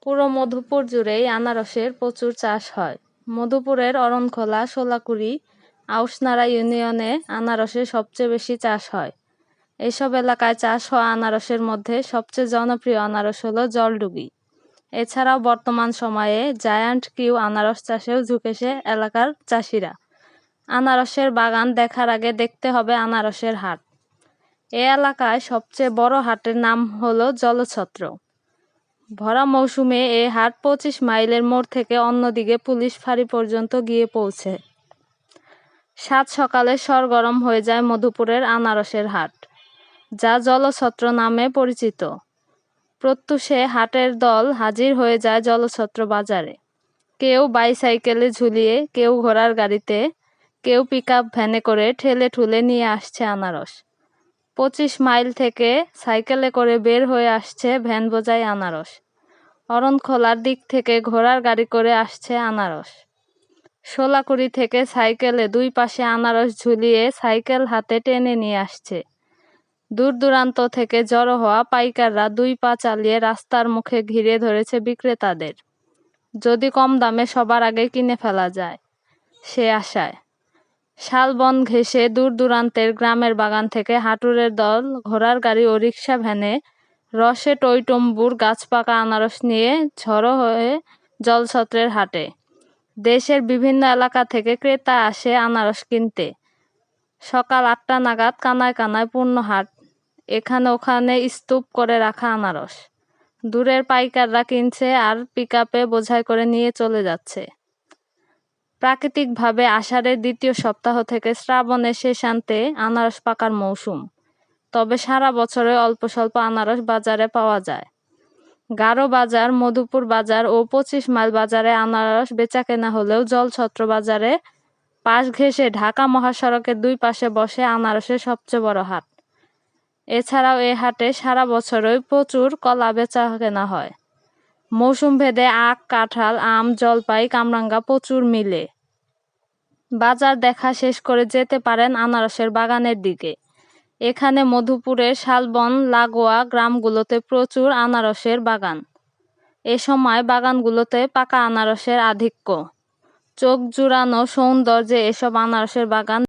পুরো মধুপুর জুড়েই আনারসের প্রচুর চাষ হয়। মধুপুরের অরণখোলা, শোলাকুড়ি, আউশনাড়া ইউনিয়নে আনারসের সবচেয়ে বেশি চাষ হয়। এসব এলাকায় চাষ হওয়া আনারসের মধ্যে সবচেয়ে জনপ্রিয় আনারস হলো জলডুবি। এছাড়াও বর্তমান সময়ে জায়ান্ট কিউ আনারস চাষেও ঝুঁকেছে এলাকার চাষিরা। আনারসের বাগান দেখার আগে দেখতে হবে আনারসের হাট। এ এলাকায় সবচেয়ে বড় হাটের নাম হলো জলছত্র। ভরা মৌসুমে এ হাট 25 মাইলের মোড় থেকে অন্যদিকে পুলিশ ফাঁড়ি পর্যন্ত গিয়ে পৌঁছে। সাত সকালে সরগরম হয়ে যায় মধুপুরের আনারসের হাট, যা জলছত্র নামে পরিচিত। প্রত্যুষে হাটের দল হাজির হয়ে যায় জলছত্র বাজারে। কেউ বাইসাইকেলে ঝুলিয়ে, কেউ ঘোড়ার গাড়িতে, কেউ পিকআপ ভ্যানে করে ঠেলে ঠুলে নিয়ে আসছে আনারস। 25 মাইল থেকে সাইকেলে করে বের হয়ে আসছে ভ্যান বোঝাই আনারস। অরণখোলার দিক থেকে ঘোড়ার গাড়ি করে আসছে আনারস। শোলাকুড়ি থেকে সাইকেলে দুই পাশে আনারস ঝুলিয়ে সাইকেল হাতে টেনে নিয়ে আসছে। দূর দূরান্ত থেকে জড়ো হওয়া পাইকাররা দুই পা চালিয়ে রাস্তার মুখে ঘিরে ধরেছে বিক্রেতাদের। যদি কম দামে সবার আগে কিনে ফেলা যায়, সে আশায়। শালবন ঘেঁষে দূর দূরান্তের গ্রামের বাগান থেকে হাটুরের দল ঘোড়ার গাড়ি ও রিক্সা ভ্যানে রসে টইটম্বুর গাছপাকা আনারস নিয়ে ঝড়ো হয়ে জলছত্রের হাটে। দেশের বিভিন্ন এলাকা থেকে ক্রেতা আসে আনারস কিনতে। সকাল 8টা নাগাদ কানায় কানায় পূর্ণ হাট। এখানে ওখানে স্তূপ করে রাখা আনারস দূরের পাইকাররা কিনছে আর পিকআপে বোঝাই করে নিয়ে চলে যাচ্ছে। প্রাকৃতিকভাবে আষাঢ়ের দ্বিতীয় সপ্তাহ থেকে শ্রাবণের শেষান্তে আনারস পাকার মৌসুম। তবে সারা বছরে অল্প স্বল্প আনারস বাজারে পাওয়া যায়। গারো বাজার, মধুপুর বাজার ও 25 মাইল বাজারে আনারস বেচাকেনা হলেও জলছত্র বাজারে পাশ ঘেঁষে ঢাকা মহাসড়কের দুই পাশে বসে আনারসের সবচেয়ে বড় হাট। এছাড়াও এ হাটে সারা বছরই প্রচুর কলা বেচা কেনা হয়। মৌসুম ভেদে আখ, কাঁঠাল, আম, জলপাই, কামরাঙ্গা প্রচুর মিলে। বাজার দেখা শেষ করে যেতে পারেন আনারসের বাগানের দিকে। এখানে মধুপুরের শালবন লাগোয়া গ্রামগুলোতে প্রচুর আনারসের বাগান। এ সময় বাগানগুলোতে পাকা আনারসের আধিক্য। চোখ জুড়ানো সৌন্দর্যে এসব আনারসের বাগান